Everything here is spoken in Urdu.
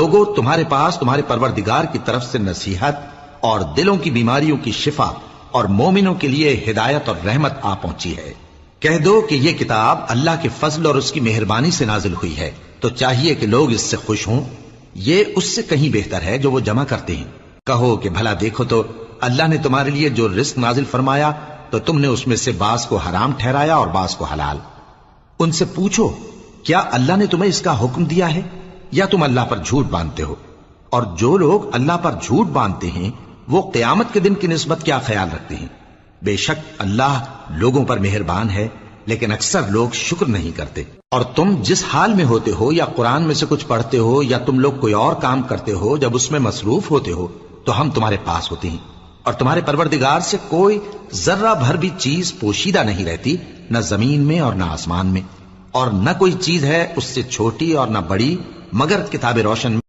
لوگوں تمہارے پاس تمہارے پروردگار کی طرف سے نصیحت اور دلوں کی بیماریوں کی شفا اور مومنوں کے لیے ہدایت اور رحمت آ پہنچی ہے۔ کہہ دو کہ یہ کتاب اللہ کے فضل اور اس کی مہربانی سے نازل ہوئی ہے، تو چاہیے کہ لوگ اس سے خوش ہوں، یہ اس سے کہیں بہتر ہے جو وہ جمع کرتے ہیں۔ کہو کہ بھلا دیکھو تو اللہ نے تمہارے لیے جو رزق نازل فرمایا تو تم نے اس میں سے بعض کو حرام ٹھہرایا اور بعض کو حلال۔ ان سے پوچھو کیا اللہ نے تمہیں اس کا حکم دیا ہے یا تم اللہ پر جھوٹ باندھتے ہو؟ اور جو لوگ اللہ پر جھوٹ باندھتے ہیں وہ قیامت کے دن کی نسبت کیا خیال رکھتے ہیں؟ بے شک اللہ لوگوں پر مہربان ہے، لیکن اکثر لوگ شکر نہیں کرتے۔ اور تم جس حال میں ہوتے ہو یا قرآن میں سے کچھ پڑھتے ہو یا تم لوگ کوئی اور کام کرتے ہو، جب اس میں مصروف ہوتے ہو تو ہم تمہارے پاس ہوتے ہیں، اور تمہارے پروردگار سے کوئی ذرہ بھر بھی چیز پوشیدہ نہیں رہتی، نہ زمین میں اور نہ آسمان میں، اور نہ کوئی چیز ہے اس سے چھوٹی اور نہ بڑی مگر کتاب روشن میں